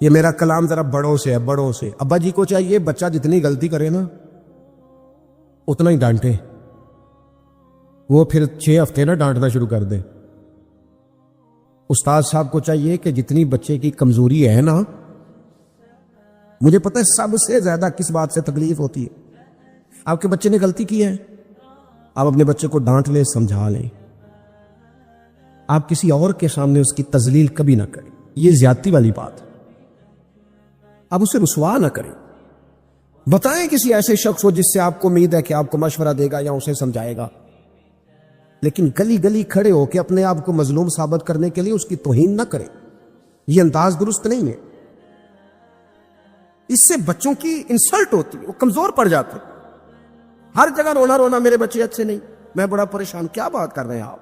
یہ میرا کلام ذرا بڑوں سے ہے، بڑوں سے۔ ابا جی کو چاہیے بچہ جتنی غلطی کرے نا اتنا ہی ڈانٹے، وہ پھر 6 ہفتے نہ ڈانٹنا شروع کر دے۔ استاد صاحب کو چاہیے کہ جتنی بچے کی کمزوری ہے نا، مجھے پتہ ہے سب سے زیادہ کس بات سے تکلیف ہوتی ہے، آپ کے بچے نے غلطی کی ہے، آپ اپنے بچے کو ڈانٹ لیں، سمجھا لیں، آپ کسی اور کے سامنے اس کی تذلیل کبھی نہ کریں، یہ زیادتی والی بات ہے۔ آپ اسے رسوا نہ کریں، بتائیں کسی ایسے شخص کو جس سے آپ کو امید ہے کہ آپ کو مشورہ دے گا یا اسے سمجھائے گا، لیکن گلی گلی کھڑے ہو کے اپنے آپ کو مظلوم ثابت کرنے کے لیے اس کی توہین نہ کریں، یہ انداز درست نہیں ہے۔ اس سے بچوں کی انسلٹ ہوتی ہے، وہ کمزور پڑ جاتے ہیں، ہر جگہ رونا رونا میرے بچے اچھے نہیں، میں بڑا پریشان۔ کیا بات کر رہے ہیں آپ؟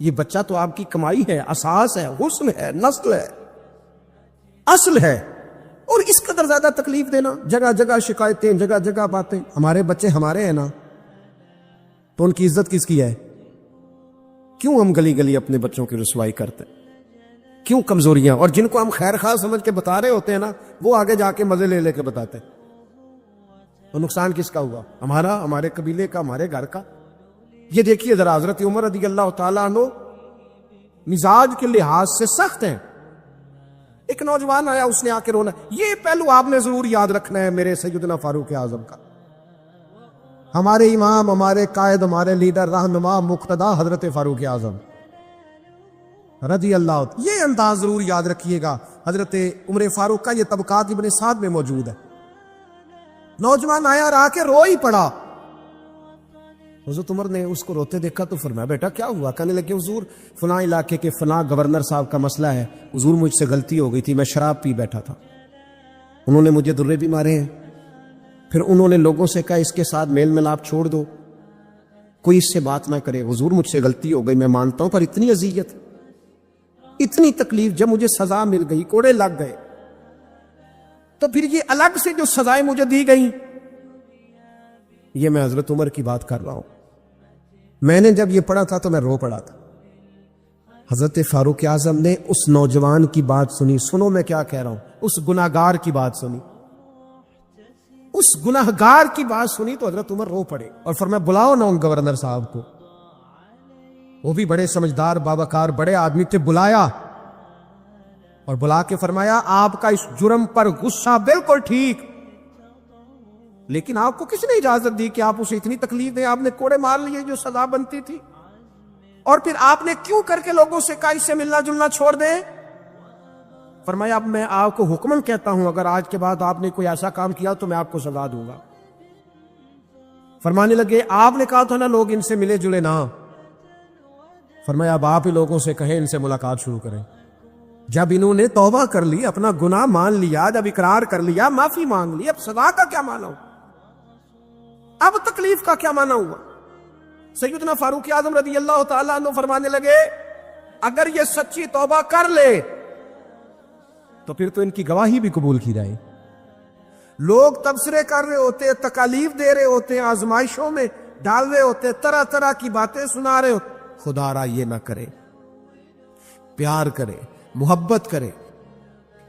یہ بچہ تو آپ کی کمائی ہے، اساس ہے، حسن ہے، نسل ہے، اصل ہے، اور اس قدر زیادہ تکلیف دینا، جگہ جگہ شکایتیں، جگہ جگہ باتیں۔ ہمارے بچے ہمارے ہیں نا، تو ان کی عزت کس کی ہے؟ کیوں ہم گلی گلی اپنے بچوں کی رسوائی کرتے ہیں؟ کیوں کمزوریاں؟ اور جن کو ہم خیر خواہ سمجھ کے بتا رہے ہوتے ہیں نا، وہ آگے جا کے مزے لے لے کے بتاتے ہیں۔ تو نقصان کس کا ہوا؟ ہمارا، ہمارے قبیلے کا، ہمارے گھر کا۔ یہ دیکھیے ذرا، حضرت عمر رضی اللہ تعالیٰ عنہ مزاج کے لحاظ سے سخت ہیں۔ ایک نوجوان آیا، اس نے آ کے رونا۔ یہ پہلو آپ نے ضرور یاد رکھنا ہے میرے سیدنا فاروق اعظم کا، ہمارے امام، ہمارے قائد، ہمارے لیڈر، رہنما، مقتدا حضرت فاروق اعظم رضی اللہ عنہ۔ یہ انداز ضرور یاد رکھیے گا۔ حضرت عمر فاروق کا یہ طبقات ابن سعد میں موجود ہے۔ نوجوان آیا اور آ کے رو ہی پڑا۔ حضرت عمر نے اس کو روتے دیکھا تو فرمایا بیٹا کیا ہوا؟ کہنے لگے حضور فلاں علاقے کے فلاں گورنر صاحب کا مسئلہ ہے، حضور مجھ سے غلطی ہو گئی تھی، میں شراب پی بیٹھا تھا، انہوں نے مجھے درے بھی مارے ہیں، پھر انہوں نے لوگوں سے کہا اس کے ساتھ میل ملاپ چھوڑ دو، کوئی اس سے بات نہ کرے، حضور مجھ سے غلطی ہو گئی، میں مانتا ہوں، پر اتنی اذیت، اتنی تکلیف، جب مجھے سزا مل گئی، کوڑے لگ گئے، تو پھر یہ الگ سے جو سزائیں مجھے دی گئیں، یہ میں حضرت عمر کی بات کر رہا ہوں۔ میں نے جب یہ پڑھا تھا تو میں رو پڑا تھا۔ حضرت فاروق اعظم نے اس نوجوان کی بات سنی، سنو میں کیا کہہ رہا ہوں، اس گناہگار کی بات سنی، اس گناہگار کی بات سنی تو حضرت عمر رو پڑے اور فرمایا بلاؤ نا ان گورنر صاحب کو۔ وہ بھی بڑے سمجھدار باوقار بڑے آدمی تھے، بلایا اور بلا کے فرمایا آپ کا اس جرم پر غصہ بالکل ٹھیک، لیکن آپ کو کس نے اجازت دی کہ آپ اسے اتنی تکلیف دیں؟ آپ نے کوڑے مار لیے جو سزا بنتی تھی، اور پھر آپ نے کیوں کر کے لوگوں سے کہا اس سے ملنا جلنا چھوڑ دیں؟ فرمایا اب میں آپ کو حکمن کہتا ہوں، اگر آج کے بعد آپ نے کوئی ایسا کام کیا تو میں آپ کو سزا دوں گا۔ فرمانے لگے آپ نے کہا تھا نا لوگ ان سے ملے جلے نہ، فرمایا اب آپ ہی لوگوں سے کہیں ان سے ملاقات شروع کریں۔ جب انہوں نے توبہ کر لی، اپنا گناہ مان لیا، جب اقرار کر لیا، معافی مانگ لی، اب سزا کا کیا مانا ہوا؟ اب تکلیف کا کیا مانا ہوا؟ سیدنا فاروق اعظم رضی اللہ تعالیٰ عنہ فرمانے لگے اگر یہ سچی توبہ کر لے تو پھر تو ان کی گواہی بھی قبول کی جائے۔ لوگ تبصرے کر رہے ہوتے، تکالیف دے رہے ہوتے، آزمائشوں میں ڈال رہے ہوتے، طرح طرح کی باتیں سنا رہے ہوتے، خدا را یہ نہ کرے، پیار کرے، محبت کرے،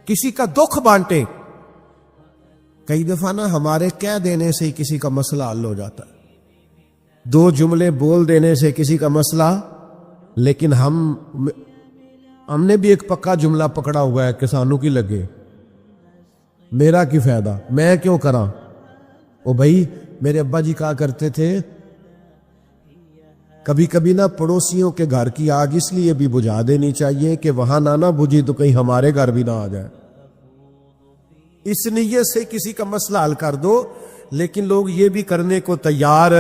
کسی کا دکھ بانٹے۔ کئی دفعہ نا ہمارے کہہ دینے سے کسی کا مسئلہ حل ہو جاتا ہے، 2 جملے بول دینے سے کسی کا مسئلہ، لیکن ہم نے بھی ایک پکا جملہ پکڑا ہوا ہے، کسانوں کی لگے میرا کی فائدہ، میں کیوں کراں؟ او بھائی میرے ابا جی کہا کرتے تھے کبھی کبھی نا پڑوسیوں کے گھر کی آگ اس لیے بھی بجھا دینی چاہیے کہ وہاں نہ بجھی تو کہیں ہمارے گھر بھی نہ آ جائے، اس نیت سے کسی کا مسئلہ حل کر دو۔ لیکن لوگ یہ بھی کرنے کو تیار،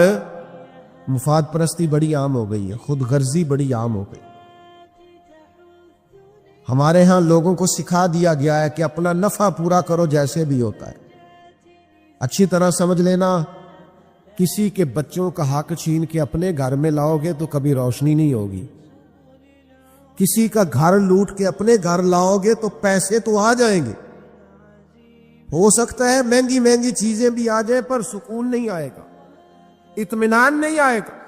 مفاد پرستی بڑی عام ہو گئی ہے، خود غرضی بڑی عام ہو گئی۔ ہمارے ہاں لوگوں کو سکھا دیا گیا ہے کہ اپنا نفع پورا کرو جیسے بھی ہوتا ہے۔ اچھی طرح سمجھ لینا، کسی کے بچوں کا حق چھین کے اپنے گھر میں لاؤ گے تو کبھی روشنی نہیں ہوگی، کسی کا گھر لوٹ کے اپنے گھر لاؤ گے تو پیسے تو آ جائیں گے، ہو سکتا ہے مہنگی مہنگی چیزیں بھی آ جائیں پر سکون نہیں آئے گا، اطمینان نہیں آئے گا۔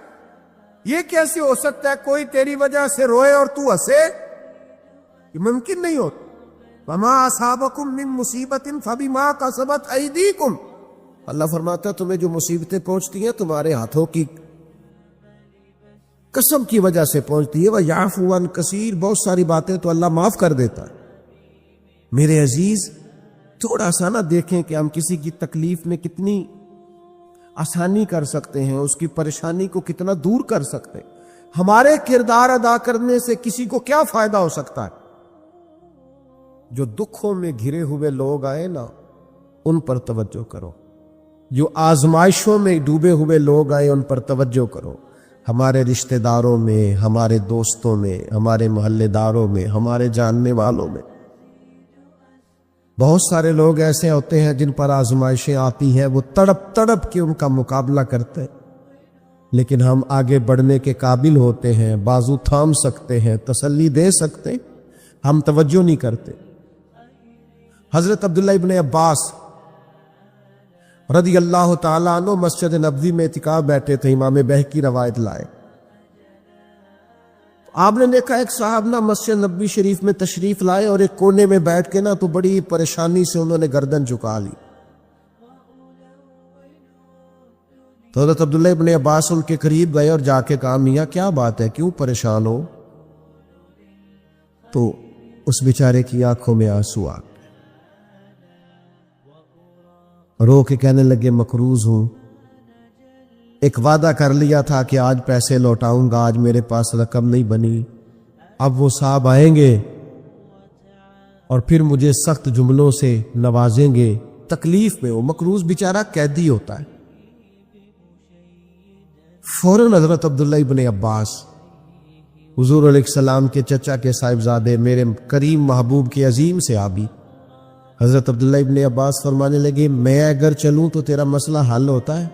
یہ کیسے ہو سکتا ہے کوئی تیری وجہ سے روئے اور تو ہنسے؟ یہ ممکن نہیں ہوتا۔ وما اصابکم من مصیبت فبما کسبت ایدیکم، اللہ فرماتا ہے تمہیں جو مصیبتیں پہنچتی ہیں تمہارے ہاتھوں کی قسم کی وجہ سے پہنچتی ہے، وَيَعْفُو عَنْ كَثِيرٍ، بہت ساری باتیں تو اللہ معاف کر دیتا ہے۔ میرے عزیز تھوڑا سا نہ دیکھیں کہ ہم کسی کی تکلیف میں کتنی آسانی کر سکتے ہیں، اس کی پریشانی کو کتنا دور کر سکتے ہیں۔ ہمارے کردار ادا کرنے سے کسی کو کیا فائدہ ہو سکتا ہے؟ جو دکھوں میں گھرے ہوئے لوگ آئے نا، ان پر توجہ کرو۔ جو آزمائشوں میں ڈوبے ہوئے لوگ آئے ان پر توجہ کرو۔ ہمارے رشتہ داروں میں، ہمارے دوستوں میں، ہمارے محلے داروں میں، ہمارے جاننے والوں میں بہت سارے لوگ ایسے ہوتے ہیں جن پر آزمائشیں آتی ہیں، وہ تڑپ تڑپ کے ان کا مقابلہ کرتے ہیں، لیکن ہم آگے بڑھنے کے قابل ہوتے ہیں، بازو تھام سکتے ہیں، تسلی دے سکتے ہیں، ہم توجہ نہیں کرتے۔ حضرت عبداللہ ابن عباس رضی اللہ تعالیٰ عنہ مسجد نبوی میں اعتکاف بیٹھے تھے، امام بہقی روایت لائے۔ آپ نے دیکھا ایک صاحب نا مسجد نبوی شریف میں تشریف لائے اور ایک کونے میں بیٹھ کے نا تو بڑی پریشانی سے انہوں نے گردن جھکا لی۔ تو حضرت عبداللہ ابن عباس ان کے قریب گئے اور جا کے کہا میاں کیا بات ہے، کیوں پریشان ہو؟ تو اس بیچارے کی آنکھوں میں آنسو آ گئے، رو کے کہنے لگے مقروض ہوں، ایک وعدہ کر لیا تھا کہ آج پیسے لوٹاؤں گا، آج میرے پاس رقم نہیں بنی، اب وہ صاحب آئیں گے اور پھر مجھے سخت جملوں سے نوازیں گے۔ تکلیف میں وہ مقروض بیچارہ قیدی ہوتا ہے۔ فوراً حضرت عبداللہ ابن عباس حضور علیہ السلام کے چچا کے صاحبزادے میرے کریم محبوب کے عظیم صحابی حضرت عبداللہ ابن عباس فرمانے لگے میں اگر چلوں تو تیرا مسئلہ حل ہوتا ہے؟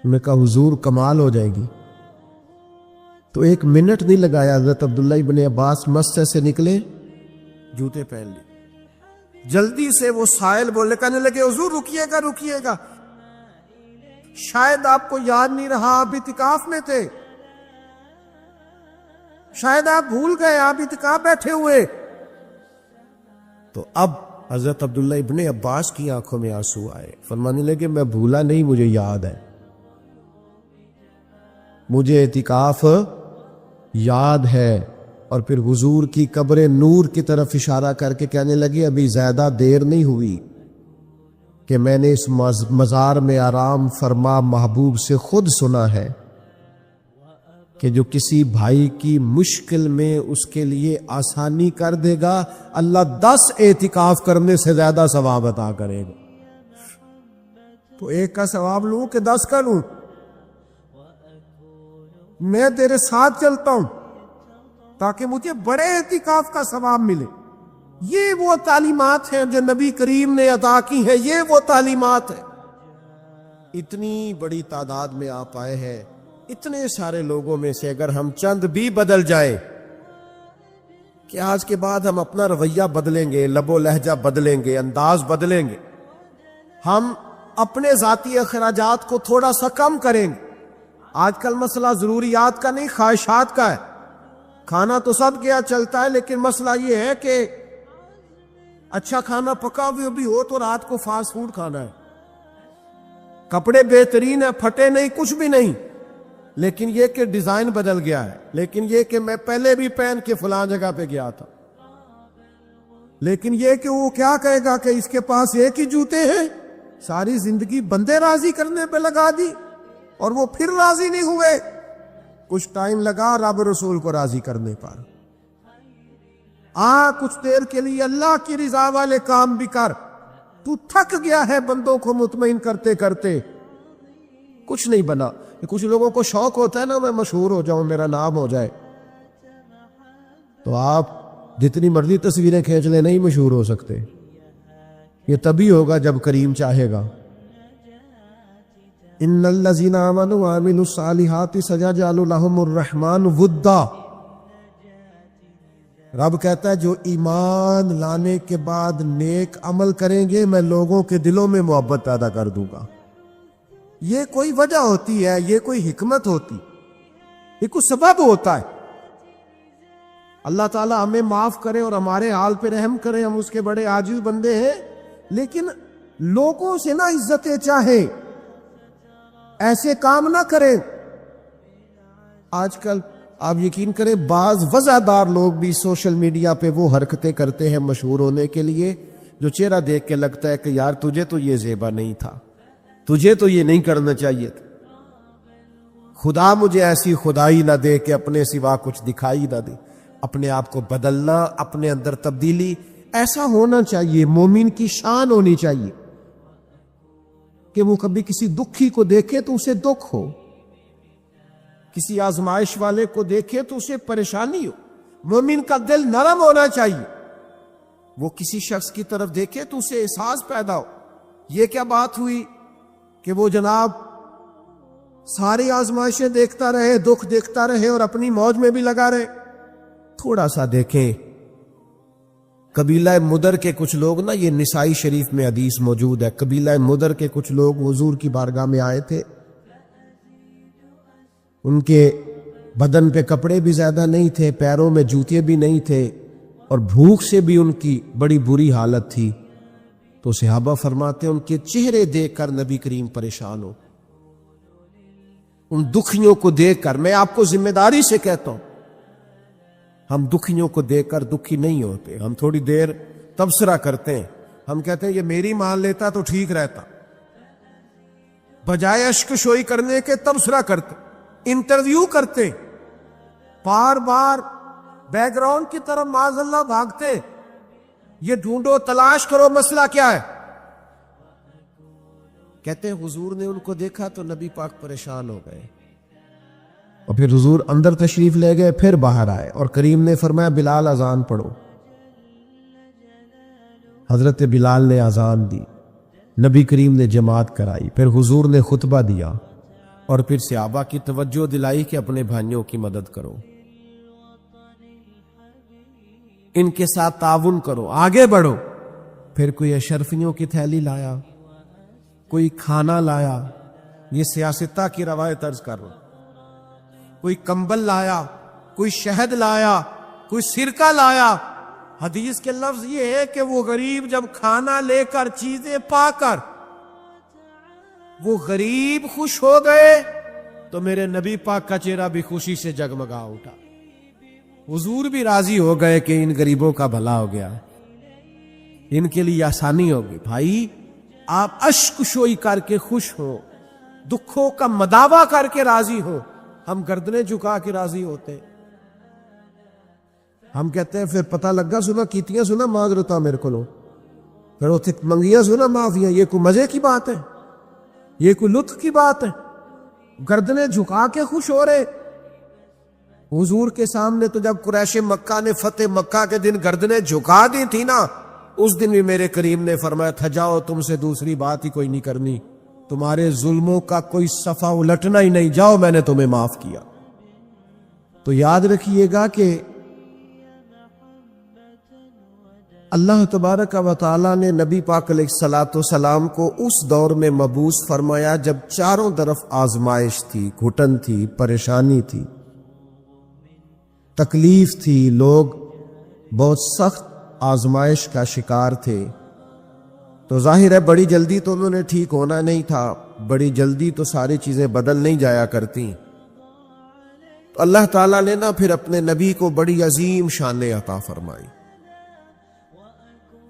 میں کہا حضور کمال ہو جائے گی۔ تو ایک منٹ نہیں لگایا، حضرت عبداللہ ابن عباس مسجد سے نکلے، جوتے پہن لی، جلدی سے وہ سائل بولنے کہنے لگے حضور رکیے گا رکیے گا، شاید آپ کو یاد نہیں رہا آپ اعتکاف میں تھے، شاید آپ بھول گئے، آپ اعتکاف بیٹھے ہوئے۔ تو اب حضرت عبداللہ ابن عباس کی آنکھوں میں آنسو آئے، فرمانے لگے میں بھولا نہیں، مجھے یاد ہے، مجھے اعتکاف یاد ہے۔ اور پھر حضور کی قبر نور کی طرف اشارہ کر کے کہنے لگے ابھی زیادہ دیر نہیں ہوئی کہ میں نے اس مزار میں آرام فرما محبوب سے خود سنا ہے کہ جو کسی بھائی کی مشکل میں اس کے لیے آسانی کر دے گا اللہ 10 اعتکاف کرنے سے زیادہ ثواب عطا کرے گا۔ تو ایک کا ثواب لوں کہ 10 کا لوں؟ میں تیرے ساتھ چلتا ہوں تاکہ مجھے بڑے اعتکاف کا ثواب ملے۔ یہ وہ تعلیمات ہیں جو نبی کریم نے عطا کی ہیں، یہ وہ تعلیمات ہیں۔ اتنی بڑی تعداد میں آپ آئے ہیں، اتنے سارے لوگوں میں سے اگر ہم چند بھی بدل جائیں کہ آج کے بعد ہم اپنا رویہ بدلیں گے، لب و لہجہ بدلیں گے، انداز بدلیں گے، ہم اپنے ذاتی اخراجات کو تھوڑا سا کم کریں گے۔ آج کل مسئلہ ضروریات کا نہیں، خواہشات کا ہے۔ کھانا تو سب کیا چلتا ہے، لیکن مسئلہ یہ ہے کہ اچھا کھانا پکا ہوئے بھی ہو تو رات کو فاسٹ فوڈ کھانا ہے، کپڑے بہترین ہیں، پھٹے نہیں، کچھ بھی نہیں، لیکن یہ کہ ڈیزائن بدل گیا ہے، لیکن یہ کہ میں پہلے بھی پہن کے فلاں جگہ پہ گیا تھا، لیکن یہ کہ وہ کیا کہے گا کہ اس کے پاس ایک ہی جوتے ہیں، ساری زندگی بندے راضی کرنے پہ لگا دی اور وہ پھر راضی نہیں ہوئے۔ کچھ ٹائم لگا رب رسول کو راضی کرنے پر، کچھ دیر کے لیے اللہ کی رضا والے کام بھی کر، تو تھک گیا ہے بندوں کو مطمئن کرتے کرتے، کچھ نہیں بنا۔ کچھ لوگوں کو شوق ہوتا ہے نا میں مشہور ہو جاؤں، میرا نام ہو جائے، تو آپ جتنی مرضی تصویریں کھینچ لیں نہیں مشہور ہو سکتے، یہ تبھی ہوگا جب کریم چاہے گا۔ ان الذین آمنوا وعملوا الصالحات سیجعل لهم الرحمن ودا، رب کہتا ہے جو ایمان لانے کے بعد نیک عمل کریں گے میں لوگوں کے دلوں میں محبت پیدا کر دوں گا۔ یہ کوئی وجہ ہوتی ہے، یہ کوئی حکمت ہوتی، یہ کوئی سبب ہوتا ہے۔ اللہ تعالیٰ ہمیں معاف کرے اور ہمارے حال پہ رحم کرے، ہم اس کے بڑے عاجز بندے ہیں، لیکن لوگوں سے نہ عزتیں چاہیں، ایسے کام نہ کریں۔ آج کل آپ یقین کریں بعض وضعدار لوگ بھی سوشل میڈیا پہ وہ حرکتیں کرتے ہیں مشہور ہونے کے لیے جو چہرہ دیکھ کے لگتا ہے کہ یار تجھے تو یہ زیبا نہیں تھا، تجھے تو یہ نہیں کرنا چاہیے تھا۔ خدا مجھے ایسی خدائی نہ دے کہ اپنے سوا کچھ دکھائی نہ دے۔ اپنے آپ کو بدلنا، اپنے اندر تبدیلی، ایسا ہونا چاہیے، مومن کی شان ہونی چاہیے کہ وہ کبھی کسی دکھی کو دیکھے تو اسے دکھ ہو، کسی آزمائش والے کو دیکھے تو اسے پریشانی ہو۔ مومن کا دل نرم ہونا چاہیے، وہ کسی شخص کی طرف دیکھے تو اسے احساس پیدا ہو۔ یہ کیا بات ہوئی کہ وہ جناب ساری آزمائشیں دیکھتا رہے، دکھ دیکھتا رہے اور اپنی موج میں بھی لگا رہے۔ تھوڑا سا دیکھیں، قبیلہ مدر کے کچھ لوگ نا، یہ نسائی شریف میں حدیث موجود ہے، قبیلہ مدر کے کچھ لوگ حضور کی بارگاہ میں آئے تھے، ان کے بدن پہ کپڑے بھی زیادہ نہیں تھے، پیروں میں جوتے بھی نہیں تھے، اور بھوک سے بھی ان کی بڑی بری حالت تھی۔ تو صحابہ فرماتے ہیں ان کے چہرے دیکھ کر نبی کریم پریشان ہو، ان دکھیوں کو دیکھ کر۔ میں آپ کو ذمہ داری سے کہتا ہوں، ہم دکھیوں کو دیکھ کر دکھی نہیں ہوتے، ہم تھوڑی دیر تبصرہ کرتے ہیں، ہم کہتے ہیں یہ میری مان لیتا تو ٹھیک رہتا، بجائے اشک شوئی کرنے کے تبصرہ کرتے، انٹرویو کرتے، بار بار بیک گراؤنڈ کی طرف معاذ اللہ بھاگتے، یہ ڈھونڈو تلاش کرو مسئلہ کیا ہے۔ کہتے ہیں حضور نے ان کو دیکھا تو نبی پاک پریشان ہو گئے، اور پھر حضور اندر تشریف لے گئے، پھر باہر آئے اور کریم نے فرمایا بلال اذان پڑھو۔ حضرت بلال نے اذان دی، نبی کریم نے جماعت کرائی، پھر حضور نے خطبہ دیا، اور پھر صحابہ کی توجہ دلائی کہ اپنے بھائیوں کی مدد کرو، ان کے ساتھ تعاون کرو، آگے بڑھو۔ پھر کوئی اشرفیوں کی تھیلی لایا، کوئی کھانا لایا، یہ سیاستہ کی روایت عرض کر رہا، کوئی کمبل لایا، کوئی شہد لایا، کوئی سرکہ لایا۔ حدیث کے لفظ یہ ہے کہ وہ غریب جب کھانا لے کر، چیزیں پا کر وہ غریب خوش ہو گئے تو میرے نبی پاک کا چہرہ بھی خوشی سے جگمگا اٹھا، حضور بھی راضی ہو گئے کہ ان غریبوں کا بھلا ہو گیا، ان کے لیے آسانی ہوگی۔ بھائی آپ اشک شوئی کر کے خوش ہو، دکھوں کا مداوا کر کے راضی ہو، ہم گردنیں جھکا کے راضی ہوتے ہیں۔ ہم کہتے ہیں پھر پتہ لگا سنا کیتیاں سنا معذرتا میرے کو لو، پھر اتنے منگیاں سنا معافیاں، یہ کوئی مزے کی بات ہے؟ یہ کوئی لطف کی بات ہے؟ گردنیں جھکا کے خوش ہو رہے۔ حضور کے سامنے تو جب قریش مکہ نے فتح مکہ کے دن گردنیں جھکا دی تھی نا، اس دن بھی میرے کریم نے فرمایا تھا جاؤ تم سے دوسری بات ہی کوئی نہیں کرنی، تمہارے ظلموں کا کوئی صفحہ الٹنا ہی نہیں، جاؤ میں نے تمہیں معاف کیا۔ تو یاد رکھیے گا کہ اللہ تبارک و تعالیٰ نے نبی پاک علیہ الصلوۃ والسلام کو اس دور میں مبعوث فرمایا جب چاروں طرف آزمائش تھی، گھٹن تھی، پریشانی تھی، تکلیف تھی، لوگ بہت سخت آزمائش کا شکار تھے۔ تو ظاہر ہے بڑی جلدی تو انہوں نے ٹھیک ہونا نہیں تھا، بڑی جلدی تو ساری چیزیں بدل نہیں جایا کرتی۔ تو اللہ تعالیٰ نے نا پھر اپنے نبی کو بڑی عظیم شان عطا فرمائی،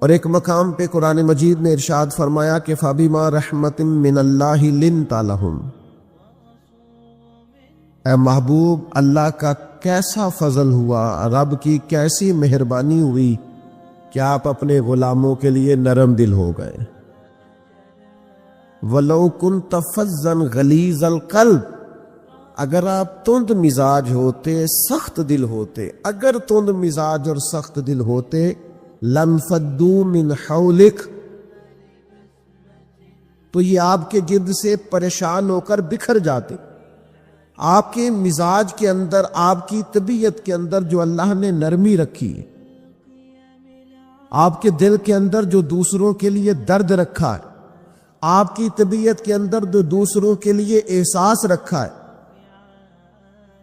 اور ایک مقام پہ قرآن مجید نے ارشاد فرمایا کہ فَبِمَا رَحْمَةٍ مِّنَ اللَّهِ لِنْتَ لَهُمْ، اے محبوب اللہ کا کیسا فضل ہوا، رب کی کیسی مہربانی ہوئی کہ آپ اپنے غلاموں کے لیے نرم دل ہو گئے۔ وَلَوْ كُنْتَ فَظًّا غَلِيظَ الْقَلْبِ، اگر آپ تند مزاج ہوتے، سخت دل ہوتے، اگر تند مزاج اور سخت دل ہوتے، لَانْفَضُّوا مِنْ حَوْلِكَ، تو یہ آپ کے گرد سے پریشان ہو کر بکھر جاتے۔ آپ کے مزاج کے اندر، آپ کی طبیعت کے اندر جو اللہ نے نرمی رکھی ہے، آپ کے دل کے اندر جو دوسروں کے لیے درد رکھا ہے، آپ کی طبیعت کے اندر جو دوسروں کے لیے احساس رکھا ہے۔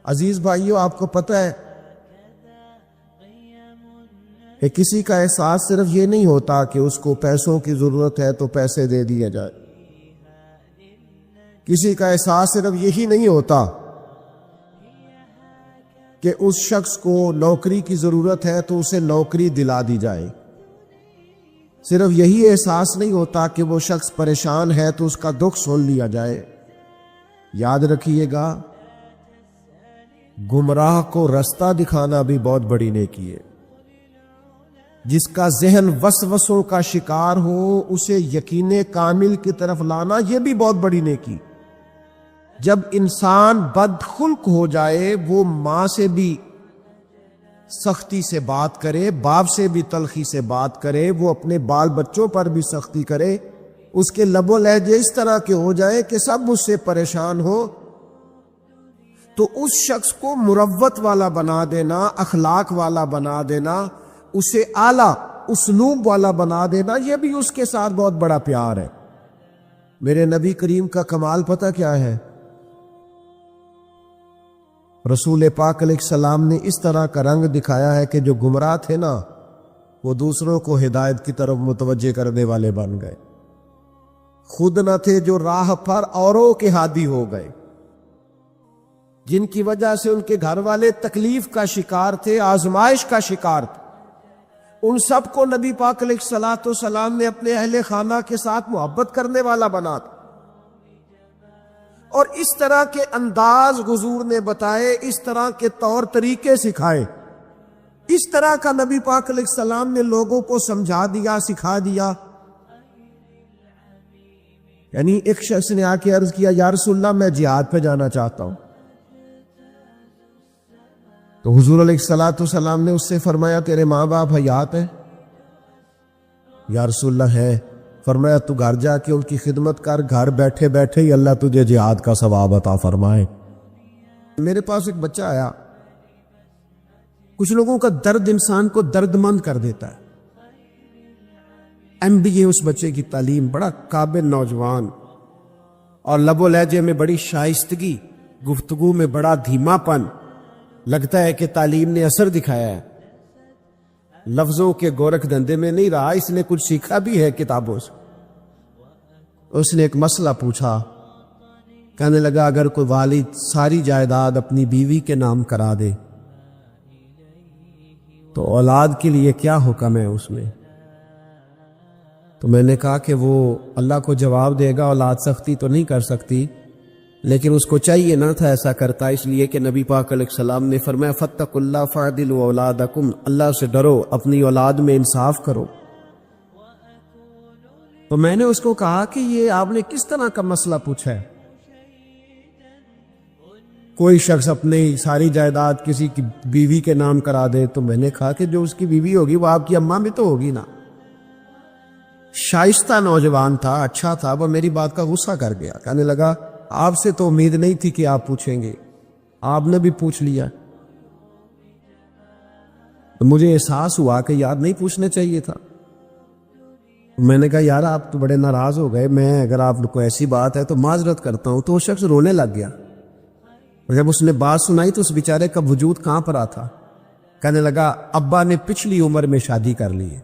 عزیز بھائیو، آپ کو پتہ ہے کہ کسی کا احساس صرف یہ نہیں ہوتا کہ اس کو پیسوں کی ضرورت ہے تو پیسے دے دیے جائے، کسی کا احساس صرف یہی نہیں ہوتا کہ اس شخص کو نوکری کی ضرورت ہے تو اسے نوکری دلا دی جائے، صرف یہی احساس نہیں ہوتا کہ وہ شخص پریشان ہے تو اس کا دکھ سن لیا جائے۔ یاد رکھیے گا، گمراہ کو رستہ دکھانا بھی بہت بڑی نیکی ہے۔ جس کا ذہن وسوسوں کا شکار ہو اسے یقین کامل کی طرف لانا، یہ بھی بہت بڑی نیکی۔ جب انسان بدخلق ہو جائے، وہ ماں سے بھی سختی سے بات کرے، باپ سے بھی تلخی سے بات کرے، وہ اپنے بال بچوں پر بھی سختی کرے، اس کے لب و لہجے اس طرح کے ہو جائے کہ سب اس سے پریشان ہو، تو اس شخص کو مروت والا بنا دینا، اخلاق والا بنا دینا، اسے اعلیٰ اسلوب والا بنا دینا، یہ بھی اس کے ساتھ بہت بڑا پیار ہے۔ میرے نبی کریم کا کمال پتہ کیا ہے؟ رسول پاک علیہ السلام نے اس طرح کا رنگ دکھایا ہے کہ جو گمراہ تھے نا، وہ دوسروں کو ہدایت کی طرف متوجہ کرنے والے بن گئے، خود نہ تھے جو راہ پر اوروں کے ہادی ہو گئے، جن کی وجہ سے ان کے گھر والے تکلیف کا شکار تھے، آزمائش کا شکار تھے، ان سب کو نبی پاک علیہ السلام نے اپنے اہل خانہ کے ساتھ محبت کرنے والا بنا دیا، اور اس طرح کے انداز حضور نے بتائے، اس طرح کے طور طریقے سکھائے، اس طرح کا نبی پاک علیہ السلام نے لوگوں کو سمجھا دیا، سکھا دیا۔ یعنی ایک شخص نے آ کے عرض کیا، یا رسول اللہ میں جہاد پہ جانا چاہتا ہوں، تو حضور علیہ السلام نے اس سے فرمایا تیرے ماں باپ حیات ہیں؟ یا رسول اللہ ہے۔ فرمایا تو گھر جا کے ان کی خدمت کر، گھر بیٹھے بیٹھے ہی اللہ تجھے جہاد کا ثواب عطا فرمائے۔ میرے پاس ایک بچہ آیا، کچھ لوگوں کا درد انسان کو درد مند کر دیتا ہے۔ MBA اس بچے کی تعلیم، بڑا قابل نوجوان، اور لب و لہجے میں بڑی شائستگی، گفتگو میں بڑا دھیما پن، لگتا ہے کہ تعلیم نے اثر دکھایا ہے، لفظوں کے گورکھ دھندے میں نہیں رہا، اس نے کچھ سیکھا بھی ہے کتابوں سے۔ اس نے ایک مسئلہ پوچھا، کہنے لگا اگر کوئی والد ساری جائیداد اپنی بیوی کے نام کرا دے تو اولاد کے لیے کیا حکم ہے اس میں؟ تو میں نے کہا کہ وہ اللہ کو جواب دے گا، اولاد سختی تو نہیں کر سکتی، لیکن اس کو چاہیے نہ تھا ایسا کرتا، اس لیے کہ نبی پاک علیہ السلام نے فرمایا فاتقوا اللہ فاعدلوا اولادکم، اللہ سے ڈرو، اپنی اولاد میں انصاف کرو۔ تو میں نے اس کو کہا کہ یہ آپ نے کس طرح کا مسئلہ پوچھا ہے؟ کوئی شخص اپنی ساری جائیداد کسی کی بیوی کے نام کرا دے، تو میں نے کہا کہ جو اس کی بیوی ہوگی وہ آپ کی اماں بھی تو ہوگی نا۔ شائستہ نوجوان تھا، اچھا تھا، وہ میری بات کا غصہ کر گیا، کہنے لگا آپ سے تو امید نہیں تھی کہ آپ پوچھیں گے، آپ نے بھی پوچھ لیا۔ تو مجھے احساس ہوا کہ یار نہیں پوچھنا چاہیے تھا۔ میں نے کہا یار آپ تو بڑے ناراض ہو گئے، میں اگر آپ کو ایسی بات ہے تو معذرت کرتا ہوں۔ تو وہ شخص رونے لگ گیا، اور جب اس نے بات سنائی تو اس بیچارے کا وجود کہاں پر تھا، کہنے لگا ابا نے پچھلی عمر میں شادی کر لی ہے۔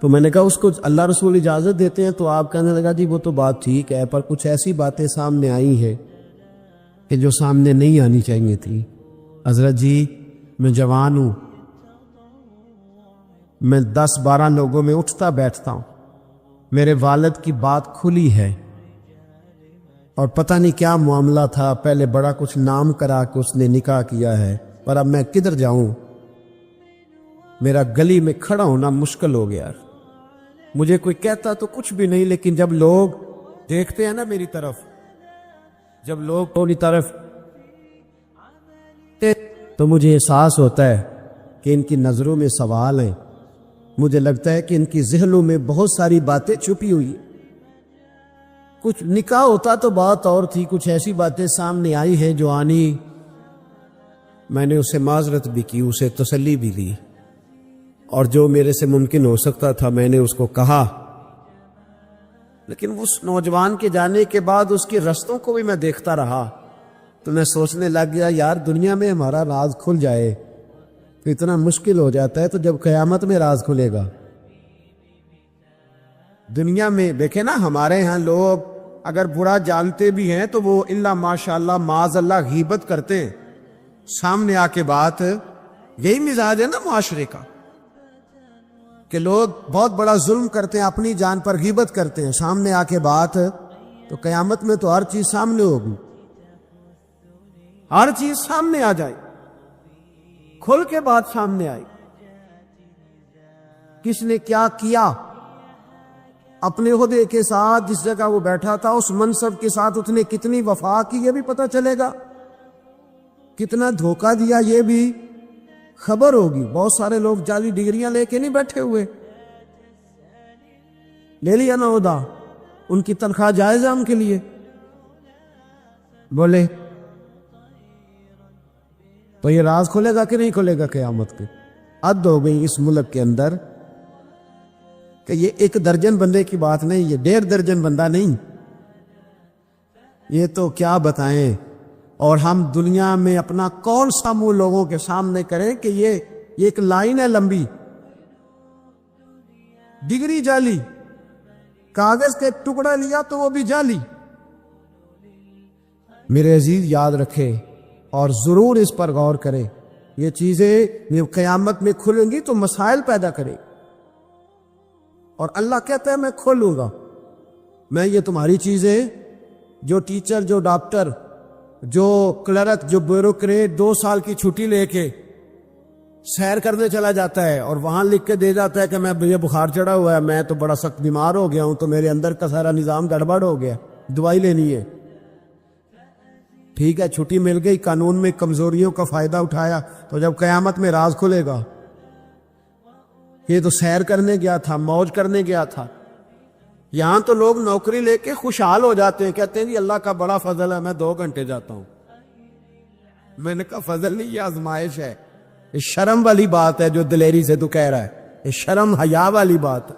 تو میں نے کہا اس کو اللہ رسول اجازت دیتے ہیں؟ تو آپ کہنے لگا جی وہ تو بات ٹھیک ہے، پر کچھ ایسی باتیں سامنے آئی ہیں کہ جو سامنے نہیں آنی چاہیے تھی۔ حضرت جی میں جوان ہوں، میں 10-12 لوگوں میں اٹھتا بیٹھتا ہوں، میرے والد کی بات کھلی ہے، اور پتہ نہیں کیا معاملہ تھا، پہلے بڑا کچھ نام کرا کہ اس نے نکاح کیا ہے، پر اب میں کدھر جاؤں؟ میرا گلی میں کھڑا ہونا مشکل ہو گیا۔ مجھے کوئی کہتا تو کچھ بھی نہیں، لیکن جب لوگ دیکھتے ہیں نا میری طرف، جب لوگ میری طرف تو مجھے احساس ہوتا ہے کہ ان کی نظروں میں سوال ہیں، مجھے لگتا ہے کہ ان کی ذہنوں میں بہت ساری باتیں چھپی ہوئی ہیں۔ کچھ نکاح ہوتا تو بات اور تھی، کچھ ایسی باتیں سامنے آئی ہیں جو آنی، میں نے اسے معذرت بھی کی، اسے تسلی بھی دی، اور جو میرے سے ممکن ہو سکتا تھا میں نے اس کو کہا۔ لیکن اس نوجوان کے جانے کے بعد اس کے رستوں کو بھی میں دیکھتا رہا، تو میں سوچنے لگ گیا یار دنیا میں ہمارا راز کھل جائے تو اتنا مشکل ہو جاتا ہے، تو جب قیامت میں راز کھلے گا۔ دنیا میں دیکھیں نا، ہمارے ہاں لوگ اگر برا جانتے بھی ہیں تو وہ الا ماشاء اللہ معاذ اللہ غیبت کرتے ہیں، سامنے آ کے بات، یہی مزاج ہے نا معاشرے کا کہ لوگ بہت بڑا ظلم کرتے ہیں، اپنی جان پر غیبت کرتے ہیں، سامنے آ کے بات، تو قیامت میں تو ہر چیز سامنے ہوگی، ہر چیز سامنے آ جائے، کھل کے بات سامنے آئی، کس نے کیا کیا، اپنے عہدے کے ساتھ جس جگہ وہ بیٹھا تھا اس منصب کے ساتھ اس نے کتنی وفا کی یہ بھی پتہ چلے گا، کتنا دھوکہ دیا یہ بھی خبر ہوگی۔ بہت سارے لوگ جعلی ڈگریاں لے کے نہیں بیٹھے ہوئے، لے لیا نا عہدہ، ان کی تنخواہ جائز ہے ان کے لیے، بولے تو یہ راز کھلے گا کہ نہیں کھلے گا قیامت کے؟ حد ہو گئی اس ملک کے اندر کہ یہ 1 درجن بندے کی بات نہیں، یہ 1.5 درجن بندہ نہیں، یہ تو کیا بتائیں۔ اور ہم دنیا میں اپنا کون سا منہ لوگوں کے سامنے کریں کہ یہ ایک لائن ہے لمبی، ڈگری جعلی، کاغذ کا ایک ٹکڑا لیا تو وہ بھی جعلی۔ میرے عزیز یاد رکھے اور ضرور اس پر غور کرے، یہ چیزیں جب قیامت میں کھلیں گی تو مسائل پیدا کرے، اور اللہ کہتا ہے میں کھولوں گا، میں یہ تمہاری چیزیں، جو ٹیچر، جو ڈاکٹر، جو کلرک، جو بیوروکریٹ 2 سال کی چھٹی لے کے سیر کرنے چلا جاتا ہے اور وہاں لکھ کے دے جاتا ہے کہ میں مجھے بخار چڑھا ہوا ہے، میں تو بڑا سخت بیمار ہو گیا ہوں، تو میرے اندر کا سارا نظام گڑبڑ ہو گیا، دوائی لینی ہے، ٹھیک ہے چھٹی مل گئی، قانون میں کمزوریوں کا فائدہ اٹھایا، تو جب قیامت میں راز کھلے گا یہ تو سیر کرنے گیا تھا، موج کرنے گیا تھا۔ یہاں تو لوگ نوکری لے کے خوشحال ہو جاتے ہیں، کہتے ہیں جی اللہ کا بڑا فضل ہے، میں 2 گھنٹے جاتا ہوں۔ میں نے کہا فضل نہیں، یہ آزمائش ہے، یہ شرم والی بات ہے جو دلیری سے تو کہہ رہا ہے، یہ شرم حیا والی بات۔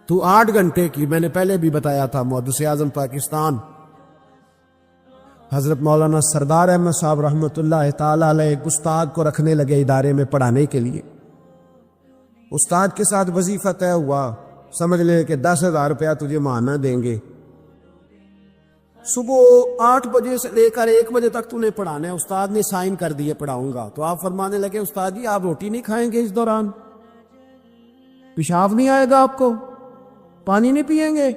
تو 8 گھنٹے کی، میں نے پہلے بھی بتایا تھا، محدث اعظم پاکستان حضرت مولانا سردار احمد صاحب رحمۃ اللہ تعالی علیہ ایک استاد کو رکھنے لگے ادارے میں پڑھانے کے لیے۔ استاد کے ساتھ وظیفہ طے ہوا، سمجھ لے کہ 10,000 روپیہ تجھے ماہانہ دیں گے، صبح 8 بجے سے لے کر 1 بجے تک تو نے پڑھانا ہے۔ استاد نے سائن کر دیے پڑھاؤں گا، تو آپ فرمانے لگے استاد جی آپ روٹی نہیں کھائیں گے اس دوران، پیشاب نہیں آئے گا آپ کو، پانی نہیں پیئیں گے؟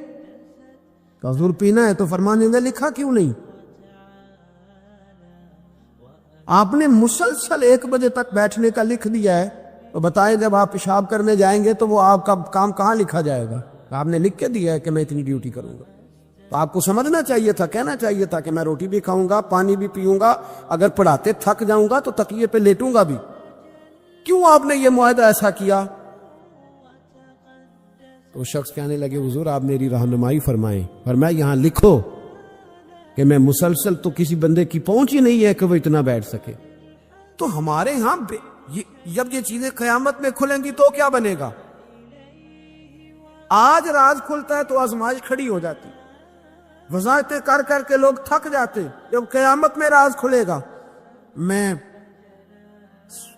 حضور پینا ہے، تو فرمانے لگے لکھا کیوں نہیں؟ آپ نے مسلسل 1 بجے تک بیٹھنے کا لکھ دیا ہے، تو بتائیں جب آپ پیشاب کرنے جائیں گے تو وہ آپ کا کام کہاں لکھا جائے گا؟ آپ نے لکھ کے دیا ہے کہ میں اتنی ڈیوٹی کروں گا، تو آپ کو سمجھنا چاہیے تھا، کہنا چاہیے تھا کہ میں روٹی بھی کھاؤں گا، پانی بھی پیوں گا، اگر پڑھاتے تھک جاؤں گا تو تکیے پہ لیٹوں گا بھی۔ کیوں آپ نے یہ معاہدہ ایسا کیا؟ تو شخص کہنے لگے حضور آپ میری رہنمائی فرمائیں، فرمایا یہاں لکھو کہ میں مسلسل، تو کسی بندے کی پہنچ ہی نہیں ہے کہ وہ اتنا بیٹھ سکے۔ تو ہمارے ہاں جب یہ چیزیں قیامت میں کھلیں گی تو کیا بنے گا؟ آج راز کھلتا ہے تو آزمائش کھڑی ہو جاتی، وضاحتیں کر کر کے لوگ تھک جاتے، جب قیامت میں راز کھلے گا۔ میں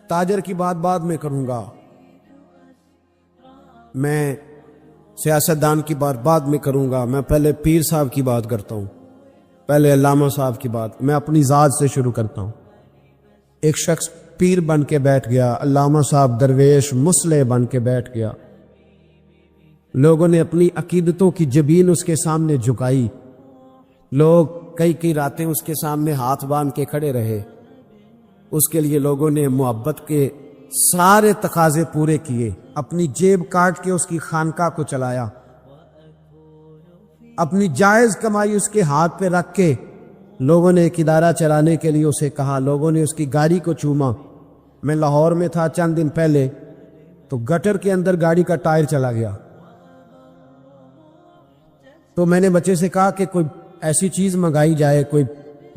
تاجر کی بات بعد میں کروں گا، میں سیاستدان کی بات بعد میں کروں گا، میں پہلے پیر صاحب کی بات کرتا ہوں، پہلے علامہ صاحب کی بات، میں اپنی ذات سے شروع کرتا ہوں۔ ایک شخص پیر بن کے بیٹھ گیا، علامہ صاحب درویش مصلح بن کے بیٹھ گیا، لوگوں نے اپنی عقیدتوں کی جبین اس کے سامنے جھکائی، لوگ کئی راتیں اس کے سامنے ہاتھ باندھ کے کھڑے رہے، اس کے لیے لوگوں نے محبت کے سارے تقاضے پورے کیے، اپنی جیب کاٹ کے اس کی خانقاہ کو چلایا، اپنی جائز کمائی اس کے ہاتھ پہ رکھ کے لوگوں نے ایک ادارہ چلانے کے لیے اسے کہا، لوگوں نے اس کی گاڑی کو چوما۔ میں لاہور میں تھا چند دن پہلے، تو گٹر کے اندر گاڑی کا ٹائر چلا گیا، تو میں نے بچے سے کہا کہ کوئی ایسی چیز منگائی جائے، کوئی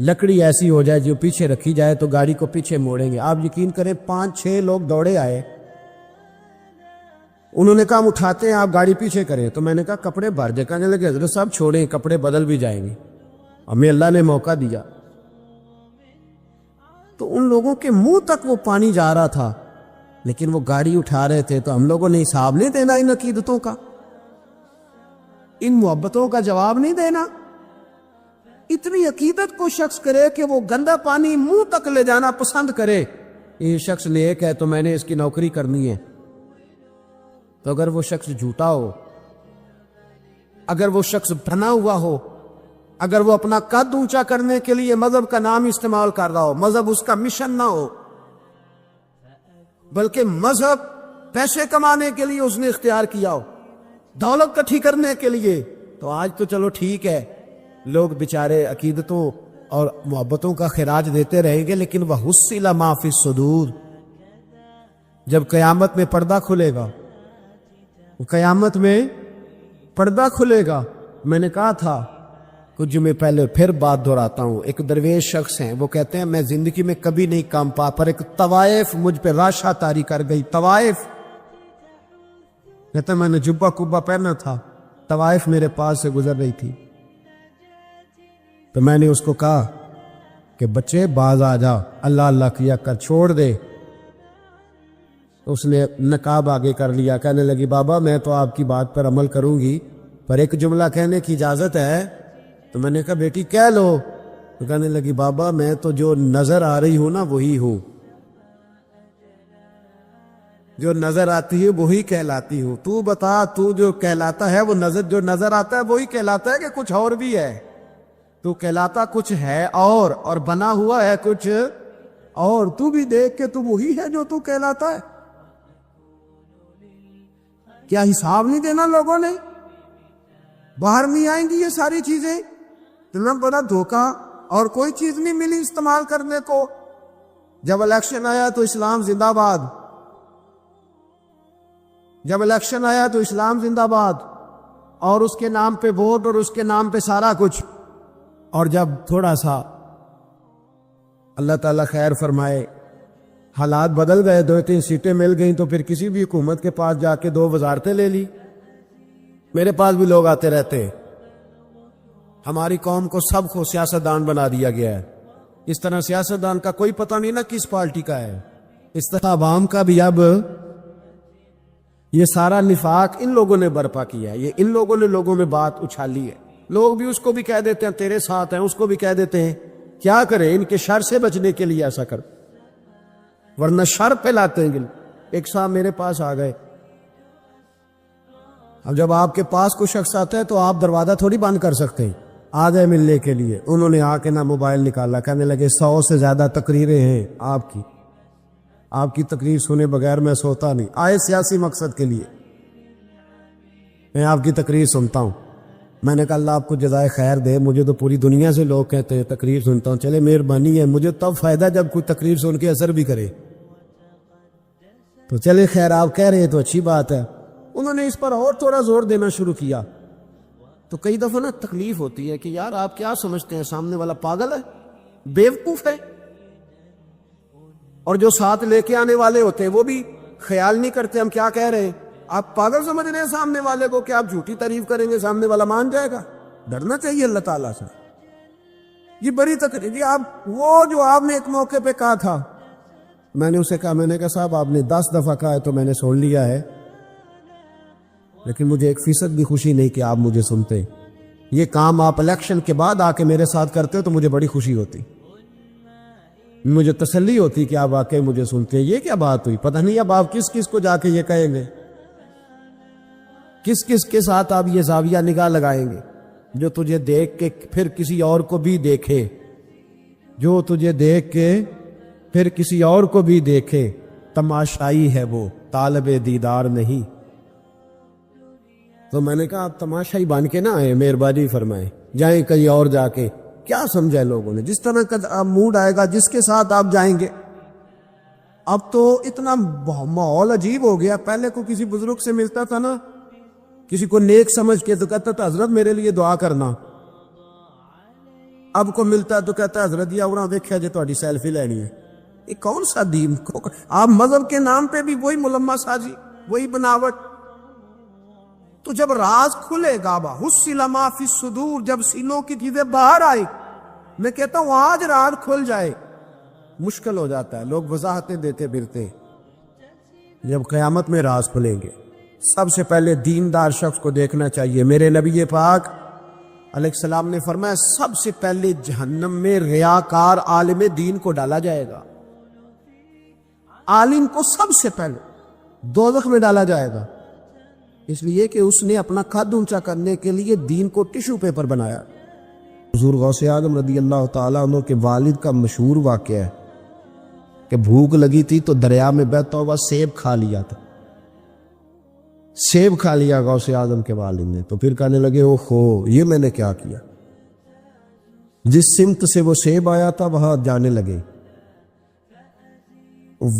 لکڑی ایسی ہو جائے جو پیچھے رکھی جائے تو گاڑی کو پیچھے موڑیں گے۔ آپ یقین کریں 5-6 لوگ دوڑے آئے، انہوں نے کہا ہم اٹھاتے ہیں، آپ گاڑی پیچھے کریں۔ تو میں نے کہا کپڑے بھر جائے، کہنے لگے حضرت صاحب چھوڑیں، کپڑے بدل بھی جائیں گے، ہمیں اللہ نے موقع دیا۔ تو ان لوگوں کے منہ تک وہ پانی جا رہا تھا لیکن وہ گاڑی اٹھا رہے تھے تو ہم لوگوں نے حساب نہیں دینا ان عقیدتوں کا، ان محبتوں کا جواب نہیں دینا؟ اتنی عقیدت کو شخص کرے کہ وہ گندا پانی منہ تک لے جانا پسند کرے، یہ شخص نیک ہے تو میں نے اس کی نوکری کرنی ہے۔ تو اگر وہ شخص جھوٹا ہو، اگر وہ شخص بنا ہوا ہو، اگر وہ اپنا قد اونچا کرنے کے لیے مذہب کا نام استعمال کر رہا ہو، مذہب اس کا مشن نہ ہو، بلکہ مذہب پیسے کمانے کے لیے اس نے اختیار کیا ہو، دولت کٹھی کرنے کے لیے، تو آج تو چلو ٹھیک ہے، لوگ بیچارے عقیدتوں اور محبتوں کا خراج دیتے رہیں گے، لیکن وَحُصِّلَ مَا فِي الصُّدُورِ، جب قیامت میں پردہ کھلے گا، قیامت میں پردہ کھلے گا۔ میں نے کہا تھا کچھ جمعے پہلے، پھر بات دہراتا ہوں، ایک درویش شخص ہیں، وہ کہتے ہیں میں زندگی میں کبھی نہیں کام پا، پر ایک طوائف مجھ پہ راشا طاری کر گئی، طوائف، کہتے ہیں میں نے جبہ کبہ پہنا تھا، طوائف میرے پاس سے گزر رہی تھی، تو میں نے اس کو کہا کہ بچے باز آ جا، اللہ اللہ کیا کر، چھوڑ دے۔ اس نے نقاب آگے کر لیا، کہنے لگی بابا میں تو آپ کی بات پر عمل کروں گی، پر ایک جملہ کہنے کی اجازت ہے؟ تو میں نے کہا بیٹی کہہ لو۔ تو کہنے لگی بابا میں تو جو نظر آ رہی ہوں نا وہی ہوں، جو نظر آتی ہے وہی کہلاتی ہوں، تو بتا تو جو کہلاتا ہے وہ جو نظر آتا ہے وہی کہلاتا ہے کہ کچھ اور بھی ہے؟ تو کہلاتا کچھ ہے اور بنا ہوا ہے کچھ اور، تو بھی دیکھ کے تو وہی ہے جو تو کہلاتا ہے۔ کیا حساب نہیں دینا لوگوں نے؟ باہر نہیں آئیں گی یہ ساری چیزیں؟ اتنا بڑا دھوکہ، اور کوئی چیز نہیں ملی استعمال کرنے کو۔ جب الیکشن آیا تو اسلام زندہ باد، جب الیکشن آیا تو اسلام زندہ باد، اور اس کے نام پہ ووٹ اور اس کے نام پہ سارا کچھ، اور جب تھوڑا سا اللہ تعالیٰ خیر فرمائے حالات بدل گئے، 2-3 سیٹیں مل گئیں، تو پھر کسی بھی حکومت کے پاس جا کے 2 وزارتیں لے لی۔ میرے پاس بھی لوگ آتے رہتے ہیں، ہماری قوم کو سب کو سیاستدان بنا دیا گیا ہے، اس طرح سیاستدان کا کوئی پتہ نہیں نا کس پارٹی کا ہے، اس طرح عوام کا بھی اب یہ سارا نفاق ان لوگوں نے برپا کیا ہے، یہ ان لوگوں نے لوگوں میں بات اچھالی ہے، لوگ بھی اس کو بھی کہہ دیتے ہیں تیرے ساتھ ہیں، اس کو بھی کہہ دیتے ہیں، کیا کریں ان کے شر سے بچنے کے لیے ایسا کر، ورنہ شر پھیلاتے ہیں گل۔ ایک صاحب میرے پاس آ گئے، اب جب آپ کے پاس کوئی شخص آتا ہے تو آپ دروازہ تھوڑی بند کر سکتے ہیں، آ گئے ملنے کے لیے، انہوں نے آ کے نہ موبائل نکالا، کہنے لگے 100 سے زیادہ تقریریں ہیں آپ کی تقریر سنے بغیر میں سوتا نہیں، آئے سیاسی مقصد کے لیے، میں آپ کی تقریر سنتا ہوں۔ میں نے کہا اللہ آپ کو جزائے خیر دے، مجھے تو پوری دنیا سے لوگ کہتے ہیں تقریر سنتا ہوں، چلے مہربانی ہے، مجھے تب فائدہ جب کوئی تقریر سن کے اثر بھی کرے، تو چلے خیر آپ کہہ رہے ہیں تو اچھی بات ہے۔ انہوں نے اس پر اور تھوڑا زور دینا شروع کیا، تو کئی دفعہ نا تکلیف ہوتی ہے کہ یار آپ کیا سمجھتے ہیں سامنے والا پاگل ہے، بیوقوف ہے، اور جو ساتھ لے کے آنے والے ہوتے ہیں وہ بھی خیال نہیں کرتے ہم کیا کہہ رہے ہیں، آپ پاگل سمجھ رہے ہیں سامنے والے کو کہ آپ جھوٹی تعریف کریں گے سامنے والا مان جائے گا؟ ڈرنا چاہیے اللہ تعالیٰ سے۔ یہ بڑی تقریر، آپ وہ جو آپ نے ایک موقع پہ کہا تھا، میں نے اسے کہا، میں نے کہا صاحب آپ نے 10 دفعہ کہا ہے تو میں نے سن لیا ہے، لیکن مجھے 1% بھی خوشی نہیں کہ آپ مجھے سنتے، یہ کام آپ الیکشن کے بعد آ کے میرے ساتھ کرتے ہو تو مجھے بڑی خوشی ہوتی، مجھے تسلی ہوتی کہ آپ واقعی مجھے سنتے ہیں۔ یہ کیا بات ہوئی؟ پتہ نہیں اب آپ کس کس کو جا کے یہ کہیں گے، کس کس کے ساتھ آپ یہ زاویہ نگاہ لگائیں گے، جو تجھے دیکھ کے پھر کسی اور کو بھی دیکھے، جو تجھے دیکھ کے پھر کسی اور کو بھی دیکھے، تماشائی ہے وہ، طالب دیدار نہیں۔ تو میں نے کہا آپ تماشائی بن کے نہ آئے، مہربانی فرمائیں، جائیں کہیں اور جا کے، کیا سمجھا لوگوں نے، جس طرح کا موڈ آئے گا جس کے ساتھ آپ جائیں گے۔ اب تو اتنا ماحول عجیب ہو گیا، پہلے کو کسی بزرگ سے ملتا تھا نا، کسی کو نیک سمجھ کے تو کہتا تھا حضرت میرے لیے دعا کرنا، اب کو ملتا ہے تو کہتا ہے حضرت یہ اونا دیکھا جے تہاڈی سیلفی لینی ہے۔ یہ کون سا دین؟ آپ مذہب کے نام پہ بھی وہی ملمہ سازی، وہی بناوٹ۔ تو جب راز کھلے گا، وَحُصِّلَ مَا فِي الصُّدُورِ، جب سینوں کی چیزیں باہر آئی، میں کہتا ہوں آج راز کھل جائے، مشکل ہو جاتا ہے، لوگ وضاحتیں دیتے پھرتے، جب قیامت میں راز کھلیں گے سب سے پہلے دیندار شخص کو دیکھنا چاہیے. میرے نبی پاک علیہ السلام نے فرمایا سب سے پہلے جہنم میں ریاکار عالم دین کو ڈالا جائے گا. عالم کو سب سے پہلے دوزخ میں ڈالا جائے گا، اس لیے کہ اس نے اپنا قد اونچا کرنے کے لیے دین کو ٹشو پیپر بنایا. حضور غوث اعظم رضی اللہ تعالیٰ عنہ کے والد کا مشہور واقعہ ہے کہ بھوک لگی تھی تو دریا میں بہتا ہوا سیب کھا لیا تھا. سیب کھا لیا غوث اعظم کے والد نے، تو پھر کہنے لگے اوہو یہ میں نے کیا کیا. جس سمت سے وہ سیب آیا تھا وہاں جانے لگے.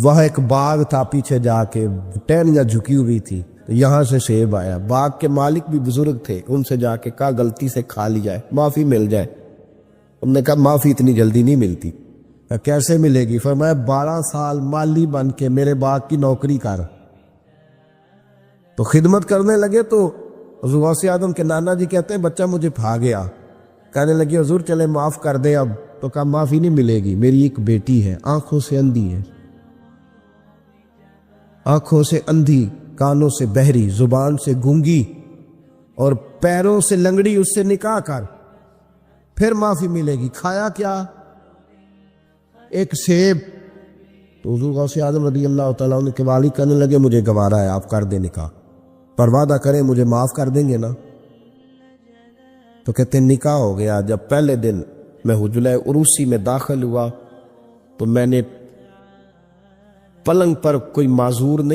وہاں ایک باغ تھا، پیچھے جا کے ٹہنیاں جھکی ہوئی تھی، تو یہاں سے سیب آیا. باغ کے مالک بھی بزرگ تھے، ان سے جا کے کہا غلطی سے کھا لی جائے، معافی مل جائے. انہوں نے کہا معافی اتنی جلدی نہیں ملتی. کیسے ملے گی؟ فرمایا 12 سال مالی بن کے میرے باغ کی نوکری کر. تو خدمت کرنے لگے تو حضور غوث اعظم کے نانا جی کہتے ہیں بچہ مجھے بھا گیا. کہنے لگے حضور چلے معاف کر دے اب. تو کہا معافی نہیں ملے گی، میری ایک بیٹی ہے آنکھوں سے اندھی ہے، آنکھوں سے اندھی، کانوں سے بہری، زبان سے گونگی اور پیروں سے لنگڑی، اس سے نکاح کر پھر معافی ملے گی. کھایا کیا؟ ایک سیب. تو حضور غوث اعظم رضی اللہ تعالیٰ عنہ کے والد کہنے لگے مجھے گوارا ہے، آپ کر دیں نکاح، پر وعدہ کریں مجھے معاف کر دیں گے نا. تو کہتے ہیں نکاح ہو گیا. جب پہلے دن میں حجرہ عروسی میں داخل ہوا تو میں نے پلنگ پر کوئی معذور نہیں